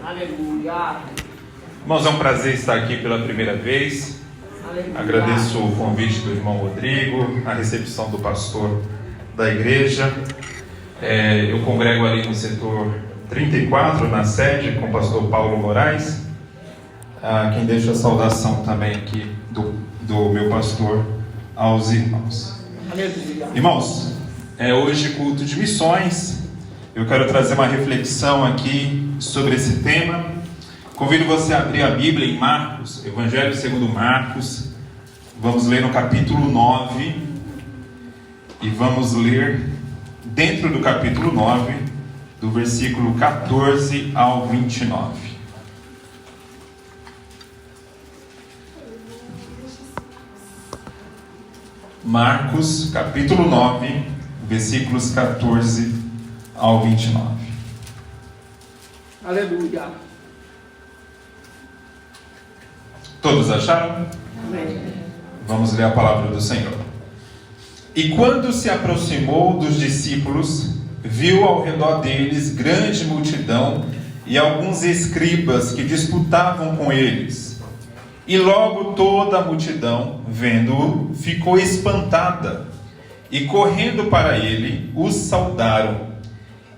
Aleluia. Irmãos, é um prazer estar aqui pela primeira vez. Aleluia. Agradeço o convite do irmão Rodrigo, a recepção do pastor da igreja. Eu congrego ali no setor 34, na sede, com o pastor Paulo Moraes. Quem deixa a saudação também aqui do meu pastor aos irmãos. Aleluia. Irmãos, hoje culto de missões. Eu quero trazer uma reflexão aqui sobre esse tema. Convido você a abrir a Bíblia em Marcos, Evangelho segundo Marcos. Vamos ler no capítulo 9. E vamos ler dentro do capítulo 9, do versículo 14 ao 29. Marcos, capítulo 9, versículos 14 ao 29. Aleluia. Todos acharam? Amém. Vamos ler a palavra do Senhor. E quando se aproximou dos discípulos, viu ao redor deles grande multidão e alguns escribas que disputavam com eles. E logo toda a multidão, vendo-o, ficou espantada, e correndo para ele, os saudaram.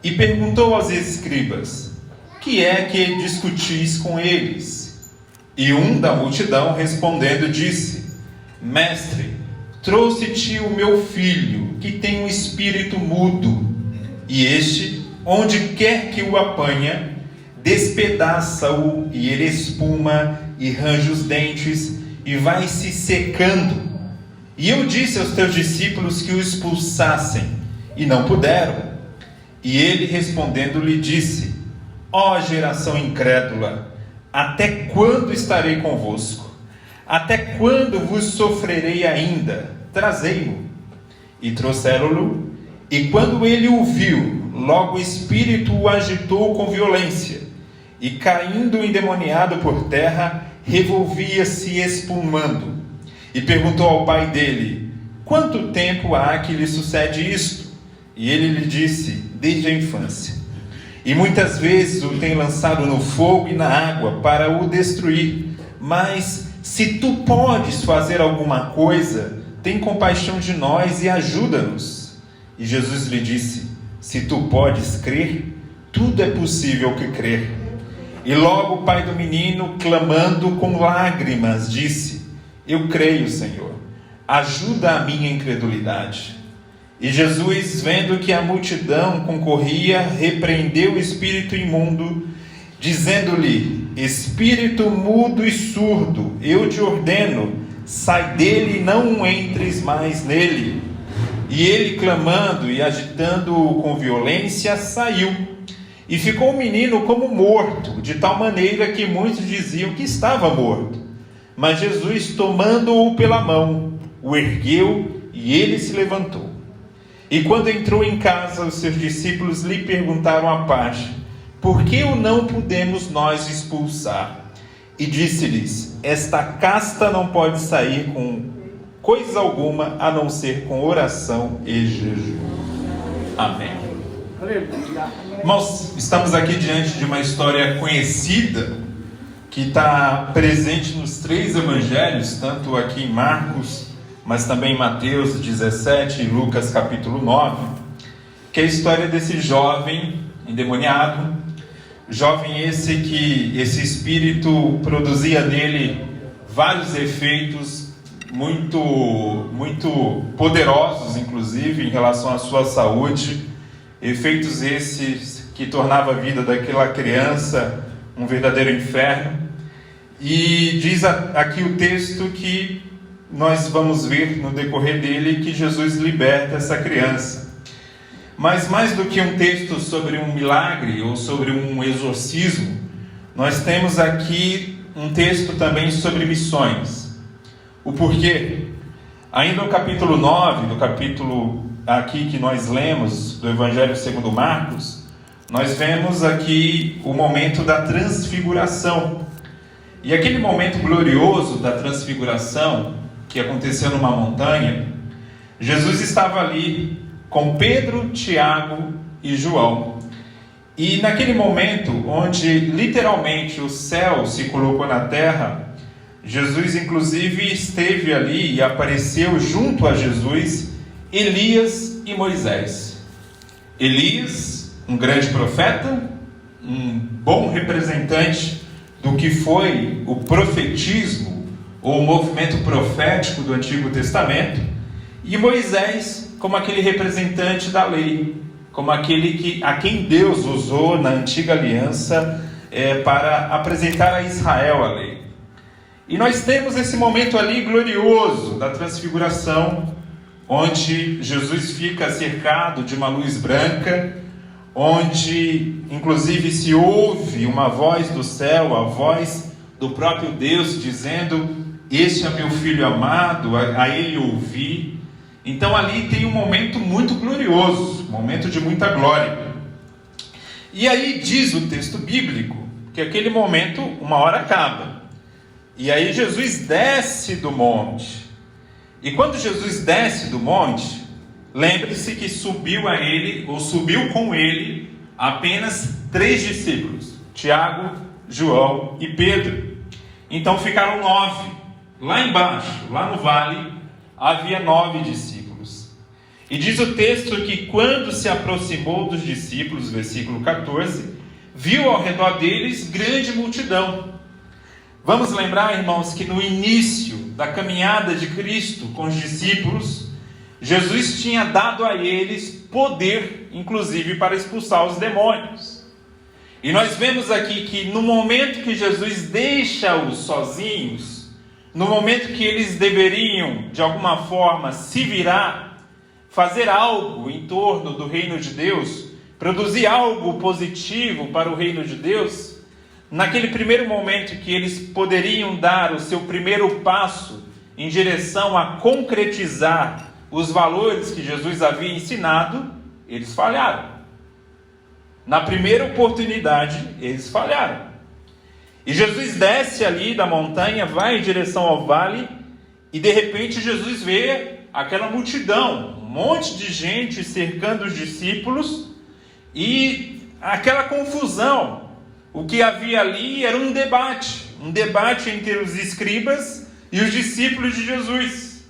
E perguntou aos escribas: que é que discutis com eles? E um da multidão, respondendo, disse: Mestre, trouxe-te o meu filho, que tem um espírito mudo, e este, onde quer que o apanha, despedaça-o, e ele espuma e range os dentes, e vai se secando. E eu disse aos teus discípulos que o expulsassem, e não puderam. E ele respondendo lhe disse: Ó geração incrédula, até quando estarei convosco? Até quando vos sofrerei ainda? Trazei-mo. E trouxeram-no, e quando ele o viu, logo o espírito o agitou com violência, e caindo endemoniado por terra, revolvia-se espumando. E perguntou ao pai dele: quanto tempo há que lhe sucede isto? E ele lhe disse: desde a infância. E muitas vezes o tem lançado no fogo e na água para o destruir. Mas se tu podes fazer alguma coisa, tem compaixão de nós e ajuda-nos. E Jesus lhe disse: se tu podes crer, tudo é possível que crer. E logo o pai do menino, clamando com lágrimas, disse: eu creio, Senhor, ajuda a minha incredulidade. E Jesus, vendo que a multidão concorria, repreendeu o espírito imundo, dizendo-lhe: espírito mudo e surdo, eu te ordeno, sai dele e não entres mais nele. E ele, clamando e agitando-o com violência, saiu. E ficou o menino como morto, de tal maneira que muitos diziam que estava morto. Mas Jesus, tomando-o pela mão, o ergueu e ele se levantou. E quando entrou em casa, os seus discípulos lhe perguntaram à parte: por que o não podemos nós expulsar? E disse-lhes: esta casta não pode sair com coisa alguma, a não ser com oração e jejum. Amém. Irmãos, estamos aqui diante de uma história conhecida, que está presente nos 3 evangelhos, tanto aqui em Marcos, mas também em Mateus 17 e Lucas capítulo 9, que é a história desse jovem endemoniado, jovem esse que esse espírito produzia nele vários efeitos muito poderosos, inclusive em relação à sua saúde, efeitos esses que tornava a vida daquela criança um verdadeiro inferno. E diz aqui o texto que nós vamos ver no decorrer dele que Jesus liberta essa criança. Mas mais do que um texto sobre um milagre ou sobre um exorcismo, nós temos aqui um texto também sobre missões. O porquê? Ainda no capítulo 9, no capítulo aqui que nós lemos do Evangelho segundo Marcos, nós vemos aqui o momento da transfiguração. E aquele momento glorioso da transfiguração, que aconteceu numa montanha, Jesus estava ali com Pedro, Tiago e João. E naquele momento, onde literalmente o céu se colocou na terra, Jesus inclusive esteve ali e apareceu junto a Jesus Elias e Moisés. Elias, um grande profeta, um bom representante do que foi o profetismo ou o movimento profético do Antigo Testamento, e Moisés como aquele representante da lei, como aquele a quem Deus usou na antiga aliança para apresentar a Israel a lei. E nós temos esse momento ali glorioso da transfiguração, onde Jesus fica cercado de uma luz branca, onde inclusive se ouve uma voz do céu, a voz do próprio Deus dizendo: "Este é meu filho amado, a ele ouvi". Então ali tem um momento muito glorioso, um momento de muita glória. E aí diz o texto bíblico que aquele momento uma hora acaba. E aí Jesus desce do monte. E quando Jesus desce do monte, lembre-se que subiu a ele, ou subiu com ele, apenas 3 discípulos: Tiago, João e Pedro. Então ficaram 9. Lá embaixo, lá no vale, havia 9 discípulos. E diz o texto que quando se aproximou dos discípulos, versículo 14, viu ao redor deles grande multidão. Vamos lembrar, irmãos, que no início da caminhada de Cristo com os discípulos, Jesus tinha dado a eles poder, inclusive, para expulsar os demônios. E nós vemos aqui que no momento que Jesus deixa-os sozinhos, no momento que eles deveriam, de alguma forma, se virar, fazer algo em torno do reino de Deus, produzir algo positivo para o reino de Deus, naquele primeiro momento que eles poderiam dar o seu primeiro passo em direção a concretizar os valores que Jesus havia ensinado, eles falharam. Na primeira oportunidade, eles falharam. E Jesus desce ali da montanha, vai em direção ao vale, e de repente Jesus vê aquela multidão, um monte de gente cercando os discípulos, e aquela confusão. O que havia ali era um debate entre os escribas e os discípulos de Jesus.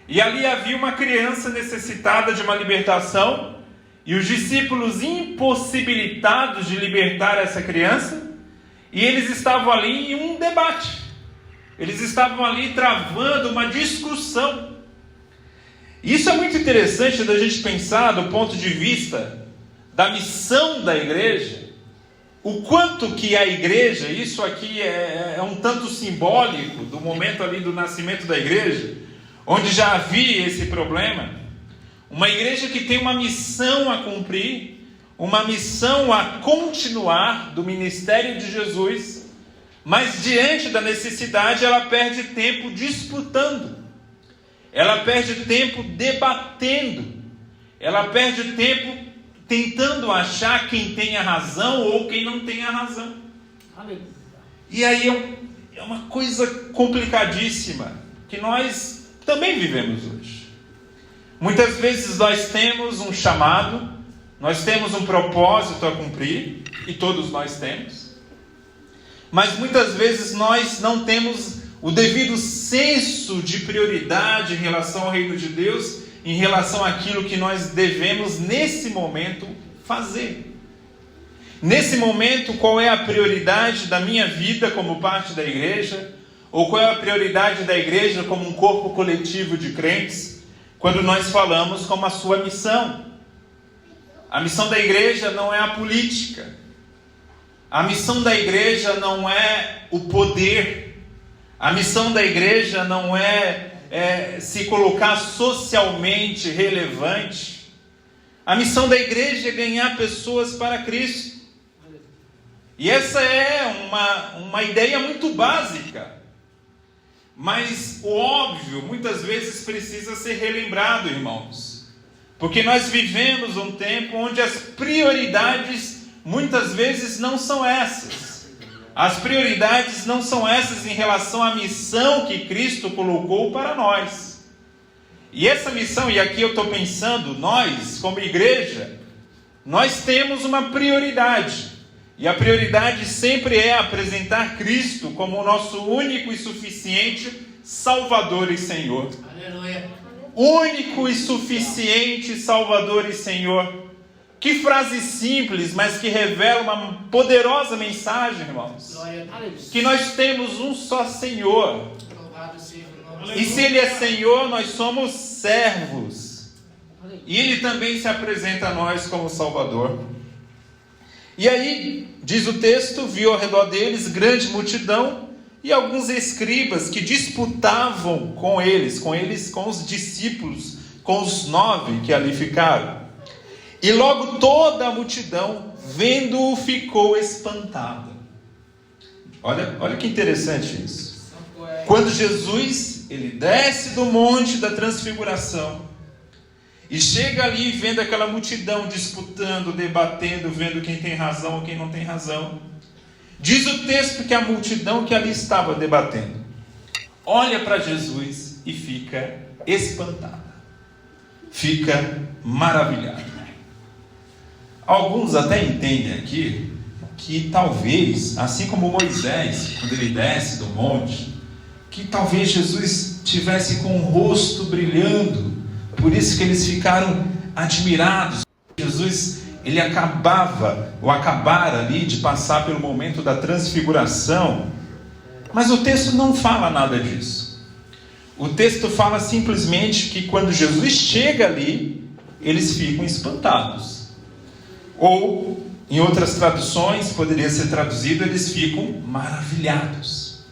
E ali havia uma criança necessitada de uma libertação, e os discípulos impossibilitados de libertar essa criança, e eles estavam ali em um debate. Eles estavam ali travando uma discussão. Isso é muito interessante da gente pensar do ponto de vista da missão da igreja. O quanto que a igreja, isso aqui é um tanto simbólico do momento ali do nascimento da igreja, onde já havia esse problema. Uma igreja que tem uma missão a cumprir, uma missão a continuar do ministério de Jesus, mas diante da necessidade ela perde tempo disputando, ela perde tempo debatendo, ela perde tempo tentando achar quem tem a razão ou quem não tem a razão. E aí é uma coisa complicadíssima que nós também vivemos hoje. Muitas vezes nós temos um chamado, nós temos um propósito a cumprir, e todos nós temos, mas muitas vezes nós não temos o devido senso de prioridade em relação ao reino de Deus, em relação àquilo que nós devemos nesse momento fazer. Nesse momento, qual é a prioridade da minha vida como parte da igreja? Ou qual é a prioridade da igreja como um corpo coletivo de crentes? Quando nós falamos como a sua missão. A missão da igreja não é a política. A missão da igreja não é o poder. A missão da igreja não é se colocar socialmente relevante. A missão da igreja é ganhar pessoas para Cristo. E essa é uma ideia muito básica, mas o óbvio muitas vezes precisa ser relembrado, irmãos, porque nós vivemos um tempo onde as prioridades muitas vezes não são essas. As prioridades não são essas em relação à missão que Cristo colocou para nós. E essa missão, e aqui eu estou pensando, nós como igreja, nós temos uma prioridade. E a prioridade sempre é apresentar Cristo como o nosso único e suficiente Salvador e Senhor. Aleluia. Único e suficiente Salvador e Senhor. Que frase simples, mas que revela uma poderosa mensagem, irmãos. Glória a Deus. Que nós temos um só Senhor. Louvado seja o nome E se Ele é Senhor, nós somos servos. E Ele também se apresenta a nós como Salvador. E aí, diz o texto, viu ao redor deles grande multidão e alguns escribas que disputavam com os discípulos, com os 9 que ali ficaram. E logo toda a multidão, vendo-o, ficou espantada. Olha que interessante isso. Quando Jesus, ele desce do monte da transfiguração, e chega ali vendo aquela multidão disputando, debatendo, vendo quem tem razão ou quem não tem razão. Diz o texto que a multidão que ali estava debatendo olha para Jesus e fica espantada, fica maravilhada. Alguns até entendem aqui que talvez, assim como Moisés, quando ele desce do monte, que talvez Jesus tivesse com o rosto brilhando. Por isso que eles ficaram admirados. Jesus, ele acabara ali de passar pelo momento da transfiguração. Mas o texto não fala nada disso. O texto fala simplesmente que quando Jesus chega ali, eles ficam espantados. Ou, em outras traduções, poderia ser traduzido, eles ficam maravilhados.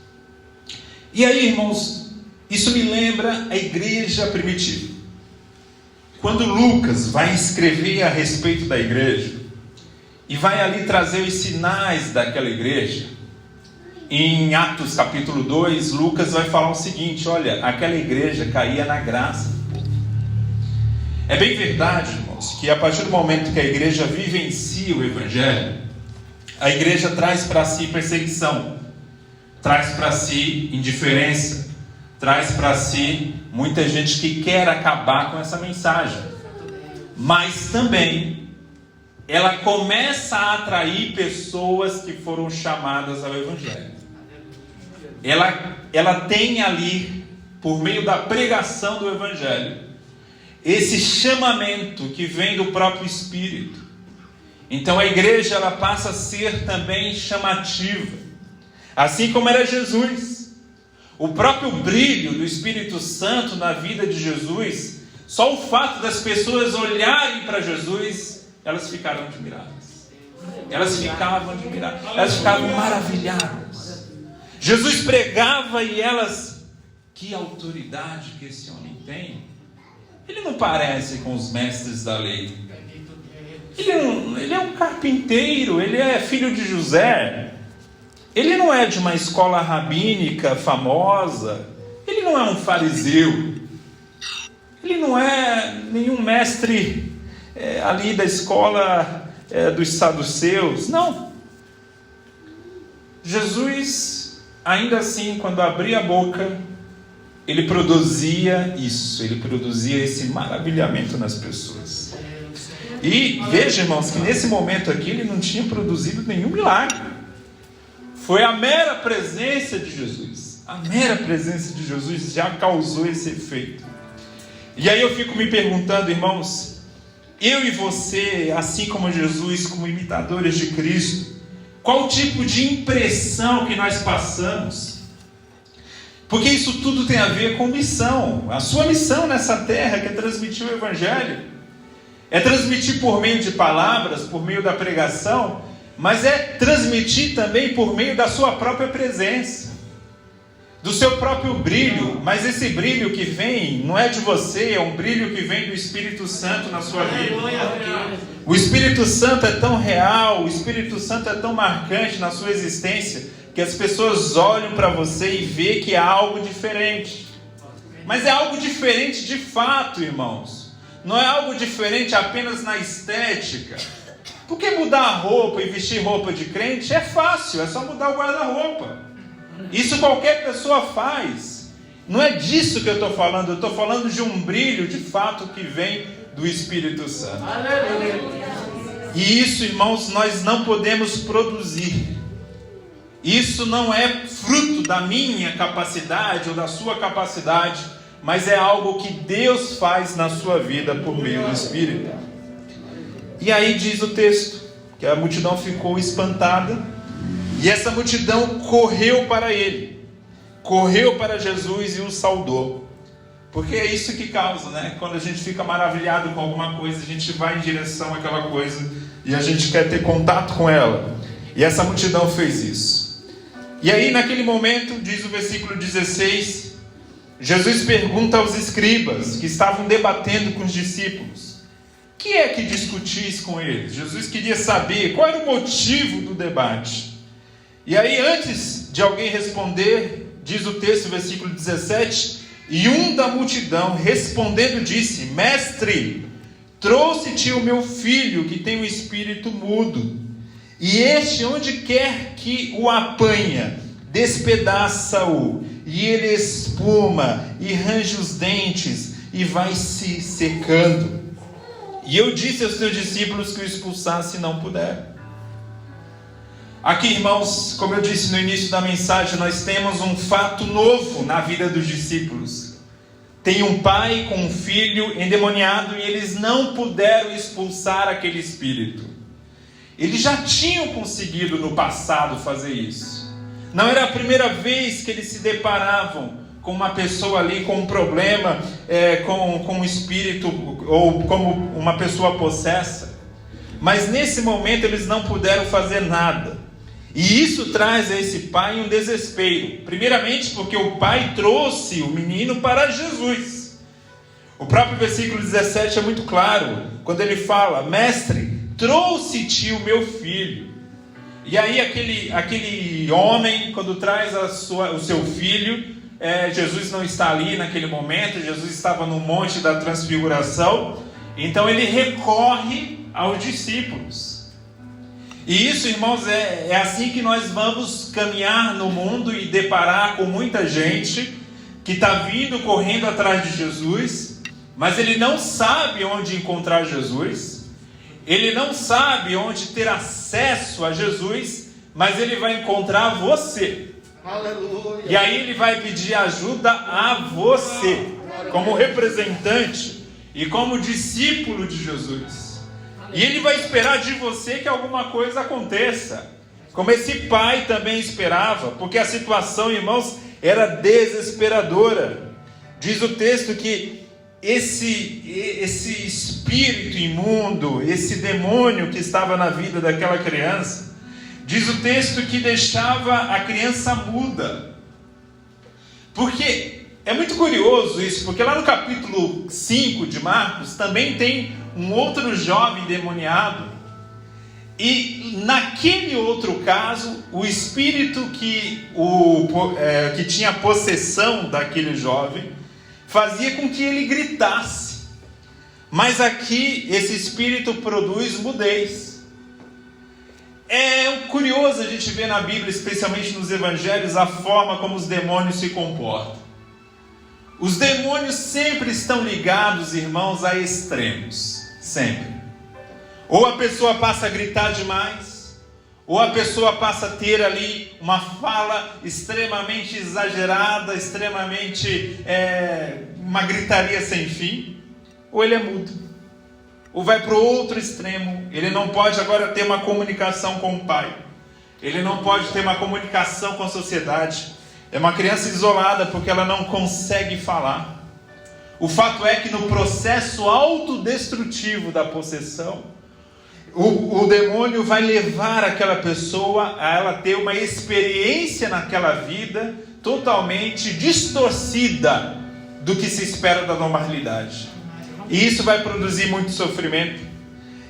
E aí, irmãos, isso me lembra a igreja primitiva. Quando Lucas vai escrever a respeito da igreja, e vai ali trazer os sinais daquela igreja, em Atos capítulo 2, Lucas vai falar o seguinte: olha, aquela igreja caía na graça. É bem verdade, irmãos, que a partir do momento que a igreja vivencia o Evangelho, a igreja traz para si perseguição, traz para si indiferença, traz para si muita gente que quer acabar com essa mensagem. Mas também ela começa a atrair pessoas que foram chamadas ao Evangelho. Ela tem ali, por meio da pregação do Evangelho, esse chamamento que vem do próprio Espírito. Então a igreja, ela passa a ser também chamativa, assim como era Jesus. O próprio brilho do Espírito Santo na vida de Jesus, só o fato das pessoas olharem para Jesus, elas ficaram admiradas. Elas ficavam maravilhadas. Jesus pregava e elas, que autoridade que esse homem tem. Ele não parece com os mestres da lei. Ele é um carpinteiro, ele é filho de José. Ele não é de uma escola rabínica famosa. Ele não é um fariseu. Ele não é nenhum mestre ali da escola dos saduceus. Não. Jesus, ainda assim, quando abria a boca, ele produzia isso. Ele produzia esse maravilhamento nas pessoas. E veja, irmãos, que nesse momento aqui ele não tinha produzido nenhum milagre. Foi a mera presença de Jesus. A mera presença de Jesus já causou esse efeito. E aí eu fico me perguntando, irmãos, eu e você, assim como Jesus, como imitadores de Cristo, qual tipo de impressão que nós passamos? Porque isso tudo tem a ver com missão. A sua missão nessa terra, que é transmitir o Evangelho, é transmitir por meio de palavras, por meio da pregação, mas é transmitir também por meio da sua própria presença, do seu próprio brilho. Mas esse brilho que vem não é de você, é um brilho que vem do Espírito Santo na sua vida. O Espírito Santo é tão real, o Espírito Santo é tão marcante na sua existência, que as pessoas olham para você e vê que há algo diferente. Mas é algo diferente de fato, irmãos. Não é algo diferente apenas na estética. Porque mudar a roupa e vestir roupa de crente é fácil, é só mudar o guarda-roupa. Isso qualquer pessoa faz. Não é disso que eu estou falando. Eu estou falando de um brilho de fato que vem do Espírito Santo. E isso, irmãos, nós não podemos produzir. Isso não é fruto da minha capacidade ou da sua capacidade, mas é algo que Deus faz na sua vida por meio do Espírito. E aí diz o texto que a multidão ficou espantada, e essa multidão correu para ele, correu para Jesus e o saudou. Porque é isso que causa, né? Quando a gente fica maravilhado com alguma coisa, a gente vai em direção àquela coisa e a gente quer ter contato com ela. E essa multidão fez isso. E aí, naquele momento, diz o versículo 16, Jesus pergunta aos escribas que estavam debatendo com os discípulos: que é que discutis com eles? Jesus queria saber qual era o motivo do debate. E aí, antes de alguém responder, diz o texto, versículo 17, e um da multidão respondendo disse: Mestre, trouxe-te o meu filho que tem um espírito mudo, e este, onde quer que o apanha, despedaça-o, e ele espuma e range os dentes e vai se secando. E eu disse aos teus discípulos que o expulsasse e não puderam. Aqui, irmãos, como eu disse no início da mensagem, nós temos um fato novo na vida dos discípulos. Tem um pai com um filho endemoniado e eles não puderam expulsar aquele espírito. Eles já tinham conseguido no passado fazer isso. Não era a primeira vez que eles se deparavam com uma pessoa ali com um problema, com um espírito, ou como uma pessoa possessa. Mas nesse momento eles não puderam fazer nada. E isso traz a esse pai um desespero. Primeiramente porque o pai trouxe o menino para Jesus. O próprio versículo 17 é muito claro, quando ele fala: Mestre, trouxe-te o meu filho. E aí aquele homem, quando traz o seu filho, Jesus não está ali naquele momento, Jesus estava no Monte da Transfiguração, então ele recorre aos discípulos. E isso, irmãos, é assim que nós vamos caminhar no mundo e deparar com muita gente que está vindo correndo atrás de Jesus, mas ele não sabe onde encontrar Jesus, ele não sabe onde ter acesso a Jesus, mas ele vai encontrar você. Aleluia. E aí ele vai pedir ajuda a você, como representante e como discípulo de Jesus. E ele vai esperar de você que alguma coisa aconteça, como esse pai também esperava, porque a situação, irmãos, era desesperadora. Diz o texto que esse espírito imundo, esse demônio que estava na vida daquela criança, diz o texto que deixava a criança muda. Porque é muito curioso isso, porque lá no capítulo 5 de Marcos também tem um outro jovem endemoniado, e naquele outro caso, o espírito que tinha possessão daquele jovem fazia com que ele gritasse. Mas aqui esse espírito produz mudez. É curioso a gente ver na Bíblia, especialmente nos evangelhos, a forma como os demônios se comportam. Os demônios sempre estão ligados, irmãos, a extremos. Sempre. Ou a pessoa passa a gritar demais, ou a pessoa passa a ter ali uma fala extremamente exagerada, extremamente uma gritaria sem fim, ou ele é mudo. Ou vai para o outro extremo, ele não pode agora ter uma comunicação com o pai, ele não pode ter uma comunicação com a sociedade, é uma criança isolada porque ela não consegue falar. O fato é que no processo autodestrutivo da possessão, o demônio vai levar aquela pessoa a ela ter uma experiência naquela vida totalmente distorcida do que se espera da normalidade. E isso vai produzir muito sofrimento.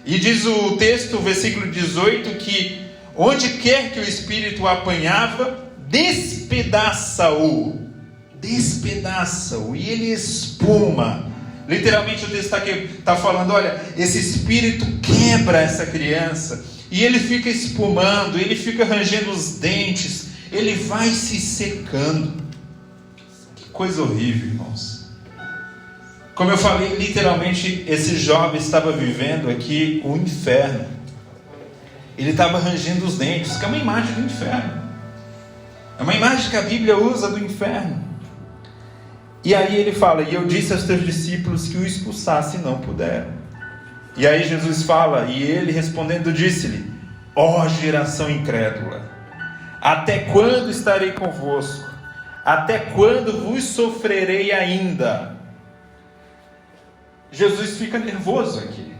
E diz o texto, o versículo 18, que onde quer que o espírito o apanhava, despedaça-o, e ele espuma. Literalmente o texto está falando, olha, esse espírito quebra essa criança, e ele fica espumando, ele fica rangendo os dentes, ele vai se secando. Que coisa horrível, irmãos. Como eu falei, literalmente esse jovem estava vivendo aqui o inferno. ele estava rangindo os dentes, que é uma imagem do inferno. É uma imagem que a Bíblia usa do inferno. E aí ele fala: e eu disse aos teus discípulos que o expulsasse e não puderam. E aí Jesus fala, e ele respondendo disse-lhe: ó geração incrédula, até quando estarei convosco? Até quando vos sofrerei ainda? Jesus fica nervoso aqui.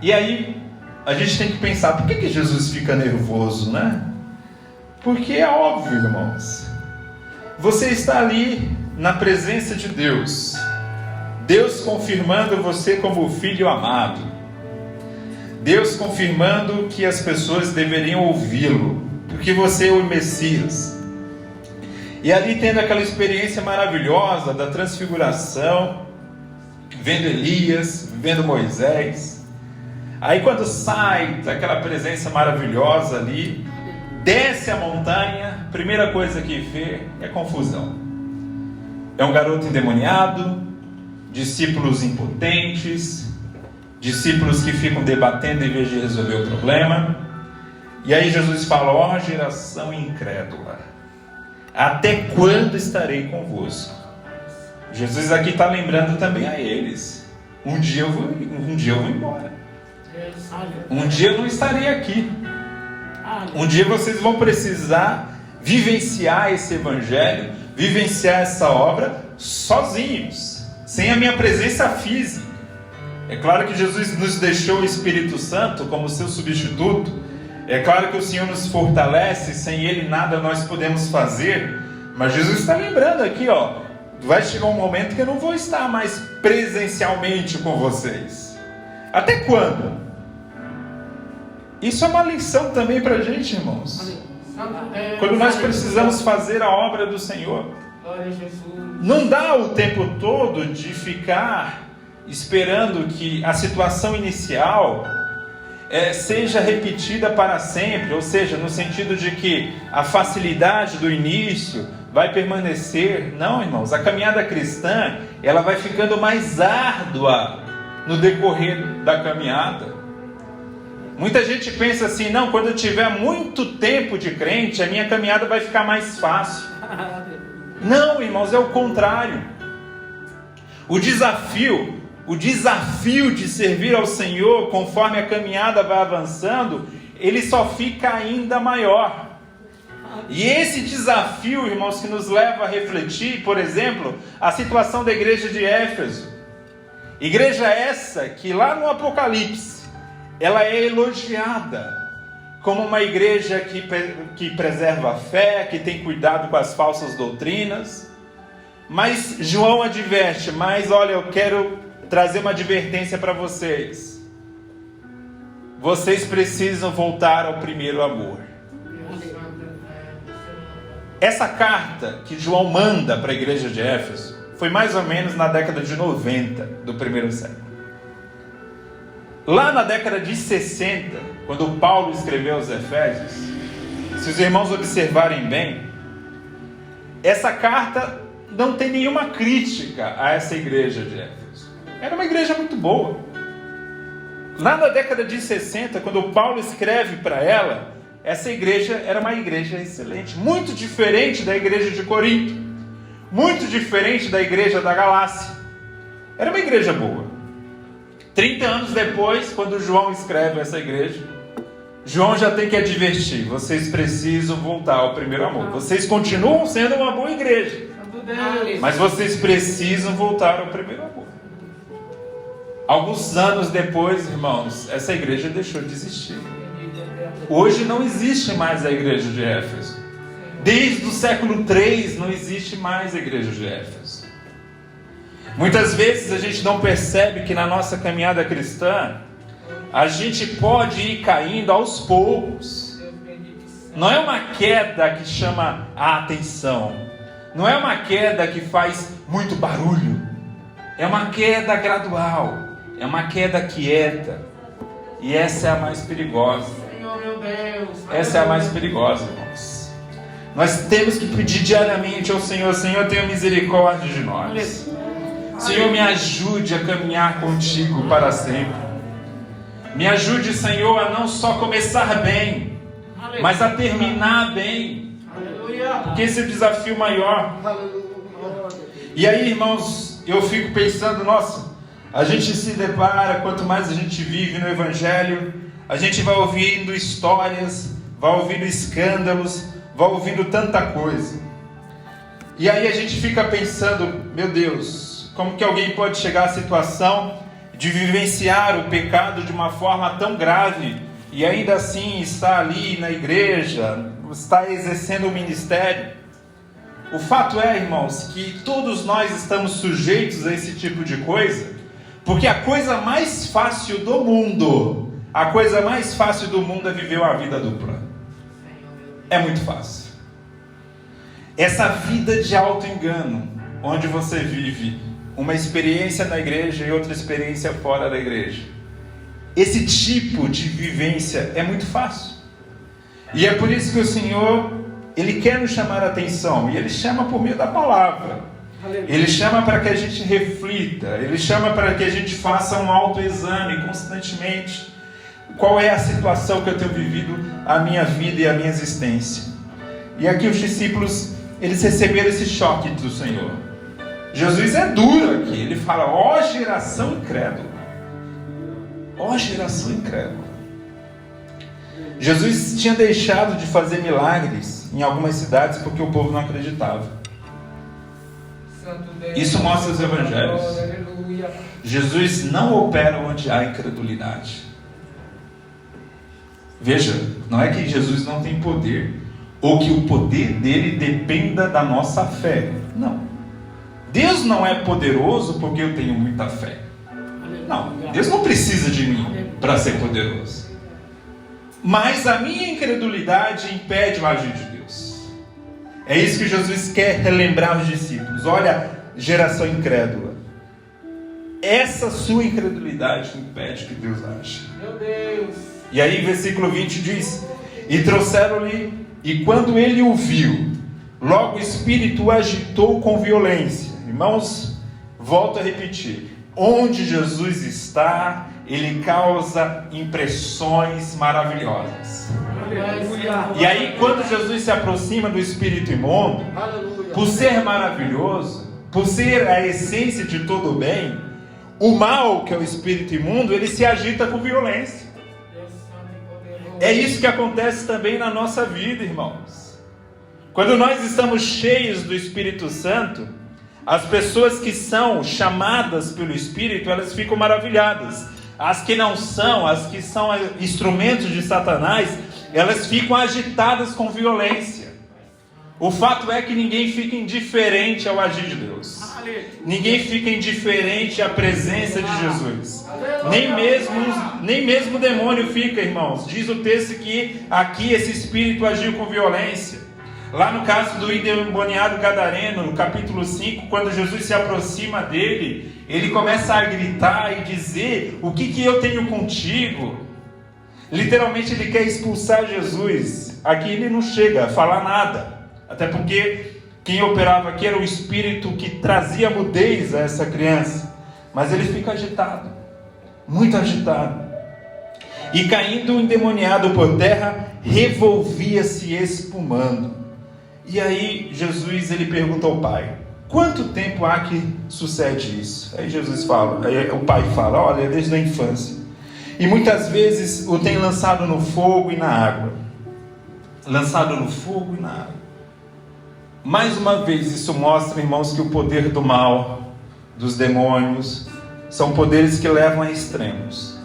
E aí a gente tem que pensar, por que Jesus fica nervoso, né? Porque é óbvio, irmãos. Você está ali na presença de Deus. Deus confirmando você como filho amado. Deus confirmando que as pessoas deveriam ouvi-lo, porque você é o Messias. E ali tendo aquela experiência maravilhosa da transfiguração, vendo Elias, vendo Moisés. Aí quando sai daquela presença maravilhosa ali, desce a montanha, primeira coisa que vê é confusão. É um garoto endemoniado, discípulos impotentes, discípulos que ficam debatendo em vez de resolver o problema. E aí Jesus fala: ó geração incrédula, até quando estarei convosco? Jesus aqui está lembrando também a eles: um dia eu vou embora. Um dia eu não estarei aqui. Um dia vocês vão precisar vivenciar esse evangelho, vivenciar essa obra sozinhos, sem a minha presença física. É claro que Jesus nos deixou o Espírito Santo como seu substituto. É claro que o Senhor nos fortalece, sem Ele nada nós podemos fazer. Mas Jesus está lembrando aqui, ó, vai chegar um momento que eu não vou estar mais presencialmente com vocês. Até quando? Isso é uma lição também para a gente, irmãos. Quando nós precisamos fazer a obra do Senhor, não dá o tempo todo de ficar esperando que a situação inicial seja repetida para sempre, ou seja, no sentido de que a facilidade do início vai permanecer. Não, irmãos, a caminhada cristã, ela vai ficando mais árdua no decorrer da caminhada. Muita gente pensa assim: não, quando eu tiver muito tempo de crente, a minha caminhada vai ficar mais fácil. Não, irmãos, é o contrário. O desafio de servir ao Senhor, conforme a caminhada vai avançando, ele só fica ainda maior. E esse desafio, irmãos, que nos leva a refletir, por exemplo, a situação da igreja de Éfeso. Igreja essa que lá no Apocalipse, ela é elogiada como uma igreja que preserva a fé, que tem cuidado com as falsas doutrinas. Mas João adverte: mas olha, eu quero trazer uma advertência para vocês. Vocês precisam voltar ao primeiro amor. Essa carta que João manda para a igreja de Éfeso foi mais ou menos na década de 90 do primeiro século. Lá na década de 60, quando Paulo escreveu aos Efésios, se os irmãos observarem bem, essa carta não tem nenhuma crítica a essa igreja de Éfeso. Era uma igreja muito boa. Lá na década de 60, quando Paulo escreve para ela, essa igreja era uma igreja excelente, muito diferente da igreja de Corinto, muito diferente da igreja da Galácia. Era uma igreja boa. 30 anos depois, quando João escreve essa igreja, João já tem que advertir: vocês precisam voltar ao primeiro amor. Vocês continuam sendo uma boa igreja, mas vocês precisam voltar ao primeiro amor. Alguns anos depois, irmãos, essa igreja deixou de existir. Hoje não existe mais a igreja de Éfeso. Desde o século III não existe mais a igreja de Éfeso. Muitas vezes a gente não percebe que na nossa caminhada cristã, a gente pode ir caindo aos poucos. Não é uma queda que chama a atenção. Não é uma queda que faz muito barulho. É uma queda gradual. É uma queda quieta. E essa é a mais perigosa. Essa é a mais perigosa, irmãos. Nós temos que pedir diariamente ao Senhor: Senhor, tenha misericórdia de nós. Senhor, me ajude a caminhar contigo para sempre. Me ajude, Senhor, a não só começar bem, mas a terminar bem. Porque esse é o desafio maior. E aí, irmãos, eu fico pensando, nossa, a gente se depara, quanto mais a gente vive no Evangelho, a gente vai ouvindo histórias, vai ouvindo escândalos, vai ouvindo tanta coisa. E aí a gente fica pensando, meu Deus, como que alguém pode chegar à situação de vivenciar o pecado de uma forma tão grave e ainda assim está ali na igreja, está exercendo o ministério? O fato é, irmãos, que todos nós estamos sujeitos a esse tipo de coisa, porque a coisa mais fácil do mundo, é viver uma vida dupla. É muito fácil. Essa vida de auto-engano, onde você vive uma experiência na igreja e outra experiência fora da igreja. Esse tipo de vivência é muito fácil. E é por isso que o Senhor, Ele quer nos chamar a atenção. E Ele chama por meio da palavra. Ele chama para que a gente reflita. Ele chama para que a gente faça um autoexame constantemente. Qual é a situação que eu tenho vivido a minha vida e a minha existência? E aqui os discípulos, eles receberam esse choque do Senhor. Jesus é duro aqui. Ele fala, ó geração incrédula. Ó geração incrédula. Jesus tinha deixado de fazer milagres em algumas cidades porque o povo não acreditava. Isso mostra os evangelhos. Jesus não opera onde há incredulidade. Veja, não é que Jesus não tem poder, ou que o poder dele dependa da nossa fé. Não. Deus não é poderoso porque eu tenho muita fé. Não, Deus não precisa de mim para ser poderoso. Mas a minha incredulidade impede o agir de Deus. É isso que Jesus quer relembrar os discípulos. Olha, geração incrédula, essa sua incredulidade impede que Deus age. Meu Deus. E aí versículo 20 diz, e trouxeram-lhe, e quando ele o viu, logo o espírito o agitou com violência. Irmãos, volto a repetir, onde Jesus está, ele causa impressões maravilhosas. Aleluia. E aí quando Jesus se aproxima do espírito imundo, aleluia, por ser maravilhoso, por ser a essência de todo o bem, o mal, que é o espírito imundo, ele se agita com violência. É isso que acontece também na nossa vida, irmãos. Quando nós estamos cheios do Espírito Santo, as pessoas que são chamadas pelo Espírito, elas ficam maravilhadas. As que não são, as que são instrumentos de Satanás, elas ficam agitadas com violência. O fato é que ninguém fica indiferente ao agir de Deus. Ninguém fica indiferente à presença de Jesus. Nem mesmo o demônio fica, irmãos. Diz o texto que aqui esse espírito agiu com violência. Lá no caso do endemoniado gadareno, no capítulo 5, quando Jesus se aproxima dele, ele começa a gritar e dizer, o que eu tenho contigo? Literalmente ele quer expulsar Jesus. Aqui ele não chega a falar nada. Até porque quem operava aqui era o espírito que trazia mudez a essa criança. Mas ele fica agitado, muito agitado. E caindo endemoniado por terra, revolvia-se espumando. E aí Jesus, ele pergunta ao pai, quanto tempo há que sucede isso? Aí Jesus fala, aí o pai fala, olha, desde a infância. E muitas vezes o tem lançado no fogo e na água. Lançado no fogo e na água. Mais uma vez isso mostra, irmãos, que o poder do mal, dos demônios, são poderes que levam a extremos.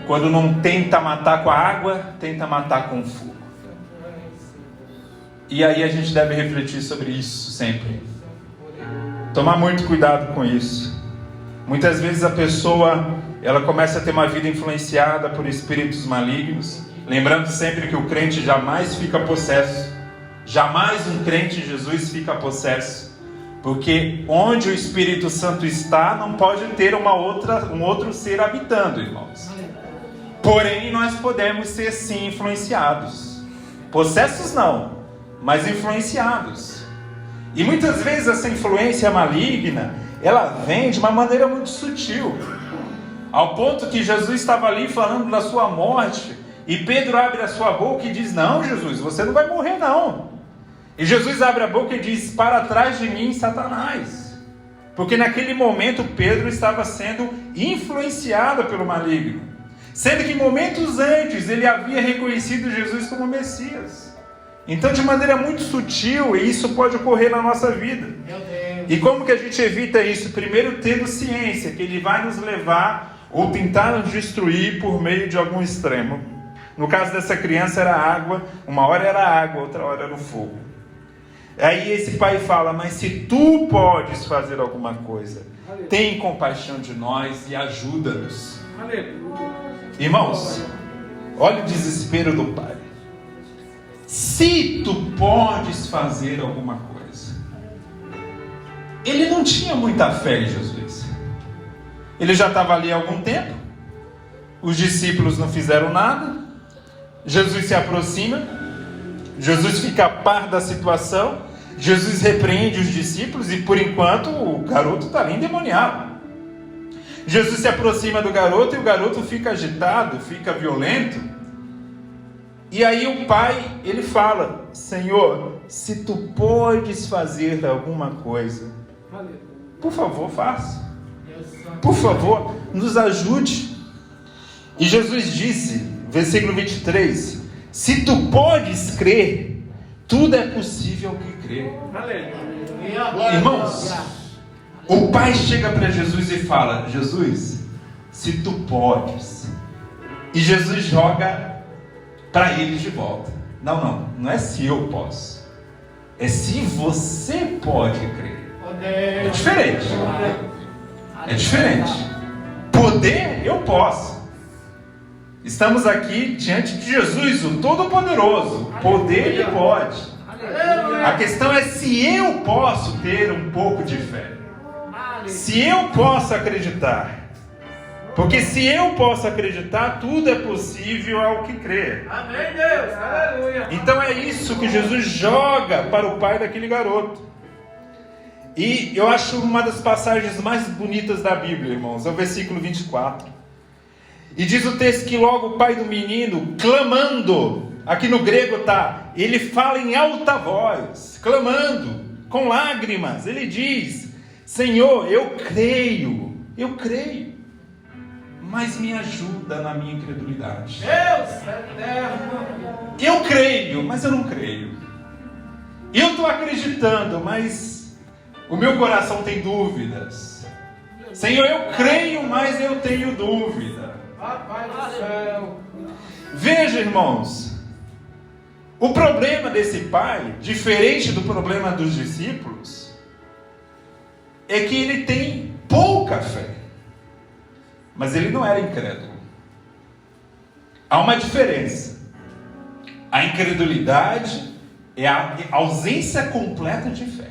Quando não tenta matar com a água, tenta matar com o fogo. E aí a gente deve refletir sobre isso sempre. Tomar muito cuidado com isso. Muitas vezes a pessoa, ela começa a ter uma vida influenciada por espíritos malignos. Lembrando sempre que o crente jamais fica possesso. Jamais um crente em Jesus fica possesso. Porque onde o Espírito Santo está, não pode ter um outro ser habitando, irmãos. Porém, nós podemos ser sim influenciados. Possessos não, mas influenciados. E muitas vezes essa influência maligna, ela vem de uma maneira muito sutil. Ao ponto que Jesus estava ali falando da sua morte, e Pedro abre a sua boca e diz: não, Jesus, você não vai morrer não. E Jesus abre a boca e diz: para trás de mim, Satanás. Porque naquele momento Pedro estava sendo influenciado pelo maligno, sendo que momentos antes ele havia reconhecido Jesus como Messias. Então, de maneira muito sutil, e isso pode ocorrer na nossa vida. Meu Deus. E como que a gente evita isso? Primeiro, tendo ciência que ele vai nos levar ou tentar nos destruir por meio de algum extremo. No caso dessa criança era água, uma hora era água, outra hora era o fogo. Aí esse pai fala: mas se tu podes fazer alguma coisa, tem compaixão de nós e ajuda-nos. Irmãos, olha o desespero do pai. Se tu podes fazer alguma coisa. Ele não tinha muita fé em Jesus. Ele já estava ali há algum tempo. Os discípulos não fizeram nada. Jesus se aproxima. Jesus fica a par da situação. Jesus repreende os discípulos e por enquanto o garoto está ali endemoniado. Jesus se aproxima do garoto e o garoto fica agitado, fica violento. E aí o pai, ele fala: Senhor, se tu podes fazer alguma coisa, por favor, faça. Por favor, nos ajude. E Jesus disse, versículo 23, se tu podes crer, tudo é possível que crê. Irmãos, o pai chega para Jesus e fala: Jesus, se tu podes. E Jesus joga para ele de volta. Não é se eu posso, é se você pode crer. É diferente. É diferente. Poder, eu posso. Estamos aqui diante de Jesus, o Todo-Poderoso. Poder, ele pode. A questão é se eu posso ter um pouco de fé. Se eu posso acreditar. Porque se eu posso acreditar, tudo é possível ao que crer. Amém, Deus. Aleluia. Então é isso que Jesus joga para o pai daquele garoto. E eu acho uma das passagens mais bonitas da Bíblia, irmãos, é o versículo 24. E diz o texto que logo o pai do menino, clamando, aqui no grego está, ele fala em alta voz, clamando, com lágrimas, ele diz: Senhor, eu creio, mas me ajuda na minha incredulidade. Deus eterno. Eu creio, mas eu não creio. Eu estou acreditando, mas o meu coração tem dúvidas. Senhor, eu creio, mas eu tenho dúvida. Papai do céu. Veja, irmãos, o problema desse pai, diferente do problema dos discípulos, é que ele tem pouca fé. Mas ele não era incrédulo. Há uma diferença. A incredulidade é a ausência completa de fé.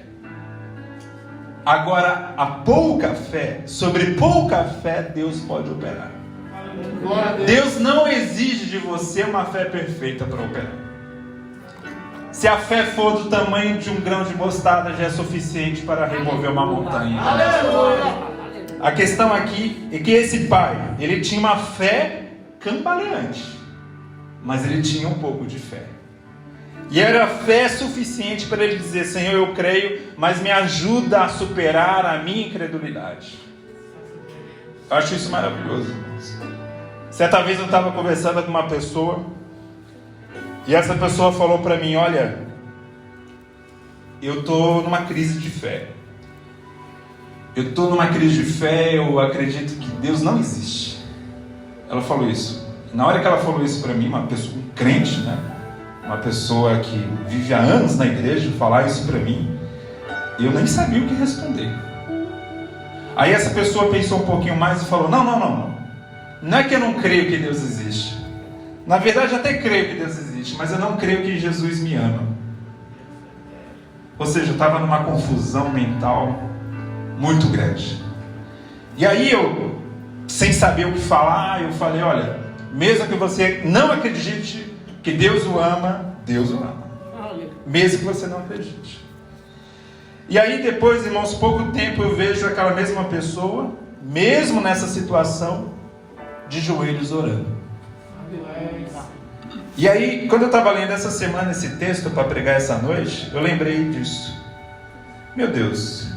Agora, a pouca fé, sobre pouca fé, Deus pode operar. Deus não exige de você uma fé perfeita para operar. Se a fé for do tamanho de um grão de mostarda, já é suficiente para remover uma montanha. Aleluia. A questão aqui é que esse pai, ele tinha uma fé cambaleante, mas ele tinha um pouco de fé. E era fé suficiente para ele dizer: Senhor, eu creio, mas me ajuda a superar a minha incredulidade. Eu acho isso maravilhoso. Certa vez eu estava conversando com uma pessoa, e essa pessoa falou para mim: olha, eu estou numa crise de fé. Eu estou numa crise de fé, eu acredito que Deus não existe. Ela falou isso. Na hora que ela falou isso para mim, uma pessoa, um crente, né? Uma pessoa que vive há anos na igreja, falar isso para mim, eu nem sabia o que responder. Aí essa pessoa pensou um pouquinho mais e falou: não é que eu não creio que Deus existe. Na verdade, até creio que Deus existe, mas eu não creio que Jesus me ama. Ou seja, eu estava numa confusão mental muito grande. E aí eu, sem saber o que falar, eu falei: olha, mesmo que você não acredite que Deus o ama, Deus o ama. Mesmo que você não acredite. E aí depois, irmãos, pouco tempo eu vejo aquela mesma pessoa, mesmo nessa situação, de joelhos orando. E aí, quando eu estava lendo essa semana esse texto para pregar essa noite, eu lembrei disso. Meu Deus,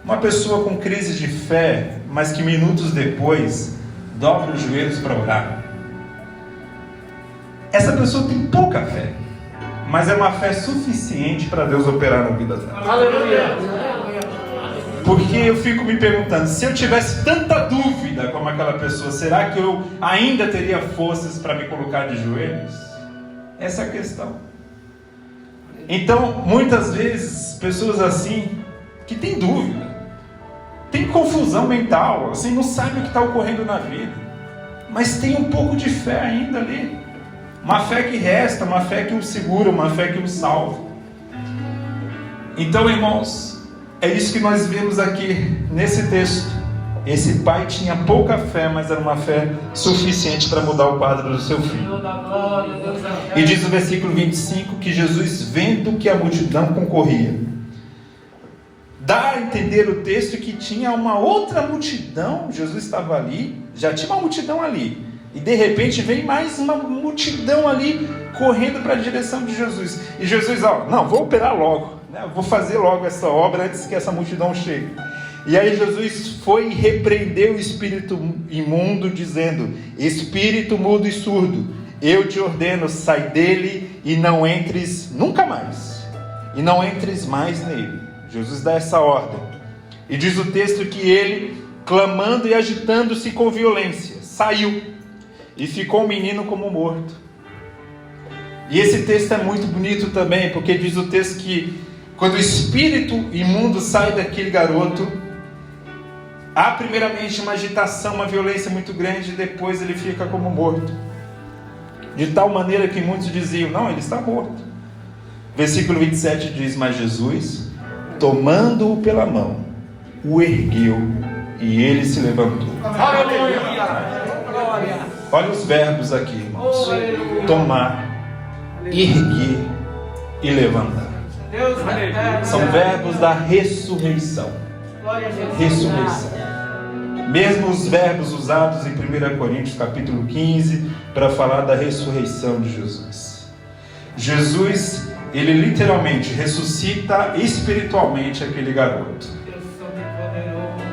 uma pessoa com crise de fé, mas que minutos depois dobra os joelhos para orar. Essa pessoa tem pouca fé, mas é uma fé suficiente para Deus operar na vida dela. Aleluia. Porque eu fico me perguntando, se eu tivesse tanta dúvida como aquela pessoa, será que eu ainda teria forças para me colocar de joelhos? Essa é a questão. Então, muitas vezes, pessoas assim, que têm dúvida, têm confusão mental, assim, não sabem o que está ocorrendo na vida, mas tem um pouco de fé ainda ali. Uma fé que resta, uma fé que o segura, uma fé que o salva. Então, irmãos, é isso que nós vemos aqui nesse texto. Esse pai tinha pouca fé, mas era uma fé suficiente para mudar o quadro do seu filho. E diz o versículo 25 que Jesus, vendo que a multidão concorria, dá a entender o texto que tinha uma outra multidão. Jesus estava ali, já tinha uma multidão ali, e de repente vem mais uma multidão ali correndo para a direção de Jesus. E Jesus, não, vou operar logo, né? Vou fazer logo essa obra antes que essa multidão chegue. E aí Jesus foi e repreendeu o espírito imundo, dizendo: espírito mudo e surdo, eu te ordeno, sai dele e não entres nunca mais, e não entres mais nele. Jesus dá essa ordem. E diz o texto que ele, clamando e agitando-se com violência, saiu e ficou o menino como morto. E esse texto é muito bonito também, porque diz o texto que quando o espírito imundo sai daquele garoto, há primeiramente uma agitação, uma violência muito grande, e depois ele fica como morto. De tal maneira que muitos diziam: não, ele está morto. Versículo 27 diz: mas Jesus, tomando-o pela mão, o ergueu e ele se levantou. Olha os verbos aqui, irmãos: tomar, erguer e levantar. São verbos da ressurreição. Ressurreição. Mesmo os verbos usados em 1 Coríntios capítulo 15 para falar da ressurreição de Jesus. Jesus, ele literalmente ressuscita espiritualmente aquele garoto.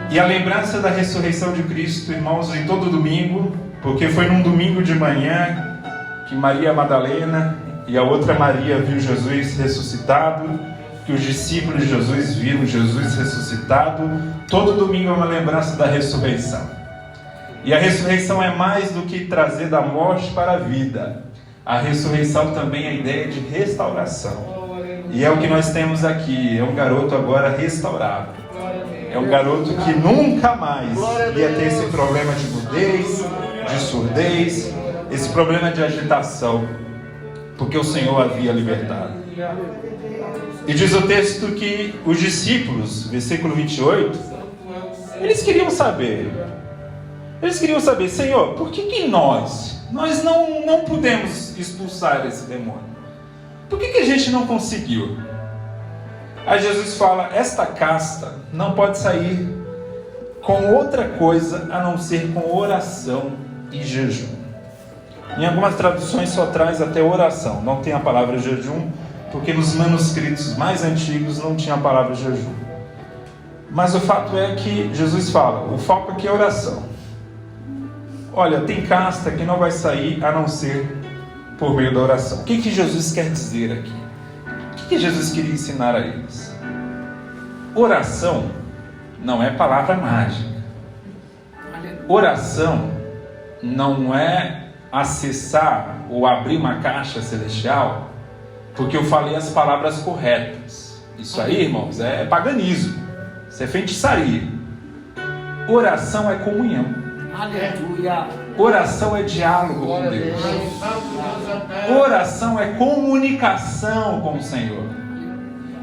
E a lembrança da ressurreição de Cristo, irmãos, em todo domingo, porque foi num domingo de manhã que Maria Madalena e a outra Maria viu Jesus ressuscitado, que os discípulos de Jesus viram Jesus ressuscitado. Todo domingo é uma lembrança da ressurreição. E a ressurreição é mais do que trazer da morte para a vida. A ressurreição também é a ideia de restauração. E é o que nós temos aqui. É um garoto agora restaurado. É um garoto que nunca mais ia ter esse problema de mudez, de surdez, esse problema de agitação, porque o Senhor havia libertado. E diz o texto que os discípulos, versículo 28, eles queriam saber, Senhor, por que nós não pudemos expulsar esse demônio? Por que a gente não conseguiu? Aí Jesus fala: esta casta não pode sair com outra coisa a não ser com oração e jejum. Em algumas traduções só traz até oração, não tem a palavra jejum, porque nos manuscritos mais antigos não tinha a palavra jejum. Mas o fato é que Jesus fala: o foco aqui é oração. Olha, tem casta que não vai sair a não ser por meio da oração. O que Jesus quer dizer aqui? O que Jesus queria ensinar a eles? Oração não é palavra mágica. Oração não é acessar ou abrir uma caixa celestial porque eu falei as palavras corretas. Isso aí, irmãos, é paganismo. Isso é feitiçaria. Oração é comunhão. Aleluia. Oração é diálogo com Deus. Oração é comunicação com o Senhor.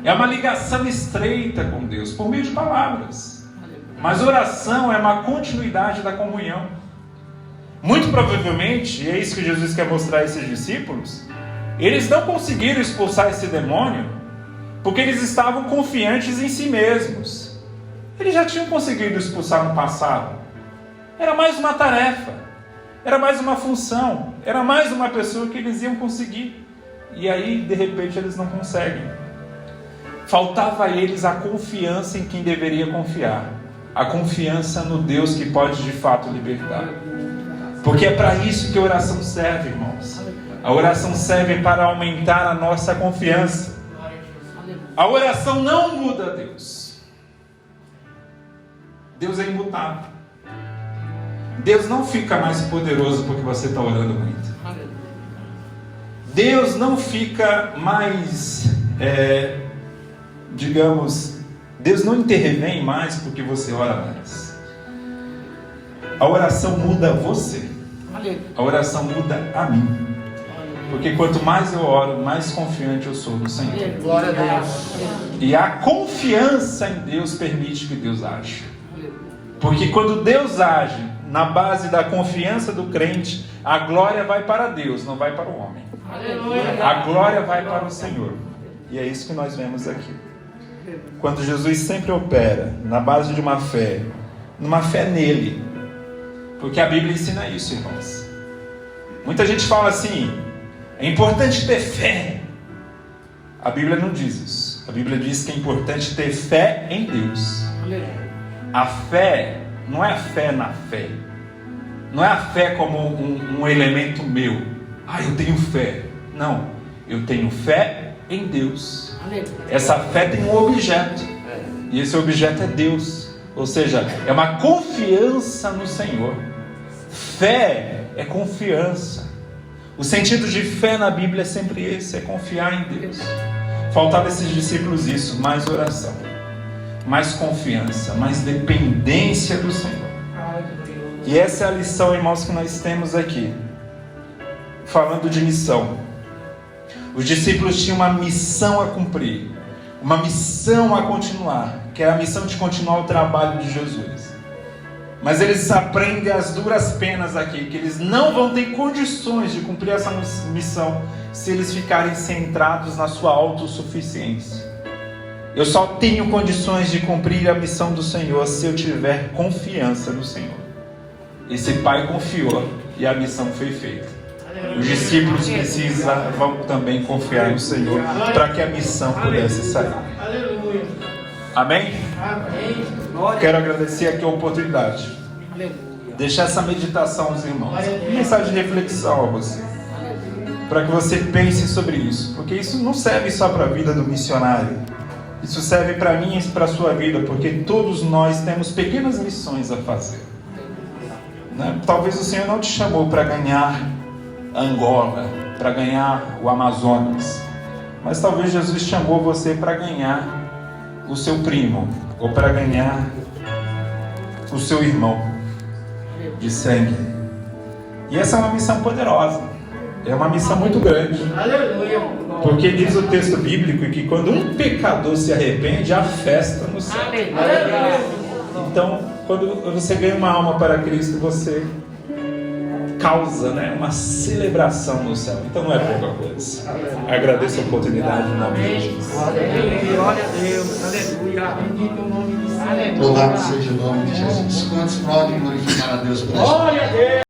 É uma ligação estreita com Deus por meio de palavras. Mas oração é uma continuidade da comunhão. Muito provavelmente, e é isso que Jesus quer mostrar a esses discípulos, eles não conseguiram expulsar esse demônio porque eles estavam confiantes em si mesmos. Eles já tinham conseguido expulsar no passado. Era mais uma tarefa. Era mais uma função, era mais uma pessoa que eles iam conseguir. E aí, de repente, eles não conseguem. Faltava a eles a confiança em quem deveria confiar. A confiança no Deus que pode de fato libertar. Porque é para isso que a oração serve, irmãos. A oração serve para aumentar a nossa confiança. A oração não muda Deus. Deus é imutável. Deus não fica mais poderoso porque você está orando muito. Deus não fica mais, Deus não intervém mais porque você ora mais. A oração muda você. A oração muda a mim. Porque quanto mais eu oro, mais confiante eu sou no Senhor. Glória a Deus. E a confiança em Deus permite que Deus age. Porque quando Deus age na base da confiança do crente, a glória vai para Deus, não vai para o homem. A glória vai para o Senhor. E é isso que nós vemos aqui. Quando Jesus sempre opera na base de uma fé, numa fé nele. Porque a Bíblia ensina isso, irmãos. Muita gente fala assim: é importante ter fé. A Bíblia não diz isso. A Bíblia diz que é importante ter fé em Deus. A fé não é a fé na fé. Não é a fé como um elemento meu. Eu tenho fé. Não. Eu tenho fé em Deus. Essa fé tem um objeto. E esse objeto é Deus. Ou seja, é uma confiança no Senhor. Fé é confiança. O sentido de fé na Bíblia é sempre esse, é confiar em Deus. Faltava a esses discípulos isso, mais oração, mais confiança, mais dependência do Senhor. E essa é a lição, irmãos, que nós temos aqui. Falando de missão. Os discípulos tinham uma missão a cumprir, uma missão a continuar, que é a missão de continuar o trabalho de Jesus. Mas eles aprendem as duras penas aqui, que eles não vão ter condições de cumprir essa missão se eles ficarem centrados na sua autossuficiência. Eu só tenho condições de cumprir a missão do Senhor se eu tiver confiança no Senhor. Esse pai confiou e a missão foi feita. Os discípulos precisavam também confiar no Senhor para que a missão pudesse sair. Amém? Quero agradecer aqui a oportunidade. Deixar essa meditação aos irmãos. Mensagem de reflexão a você. Para que você pense sobre isso. Porque isso não serve só para a vida do missionário. Isso serve para mim e para a sua vida. Porque todos nós temos pequenas missões a fazer. Talvez o Senhor não te chamou para ganhar Angola, para ganhar o Amazonas. Mas talvez Jesus chamou você para ganhar o seu primo. Ou para ganhar o seu irmão de sangue. E essa é uma missão poderosa. É uma missão muito grande. Porque diz o texto bíblico que quando um pecador se arrepende, há festa no céu. Então, quando você ganha uma alma para Cristo, você causa uma celebração no céu. Então não é pouca coisa. Agradeço a oportunidade em nome de Jesus. Glória a Deus. Aleluia. Bendito o nome do Senhor. Louvado seja o nome de Jesus. Quantos podem glorificar a Deus por isso? Glória a Deus.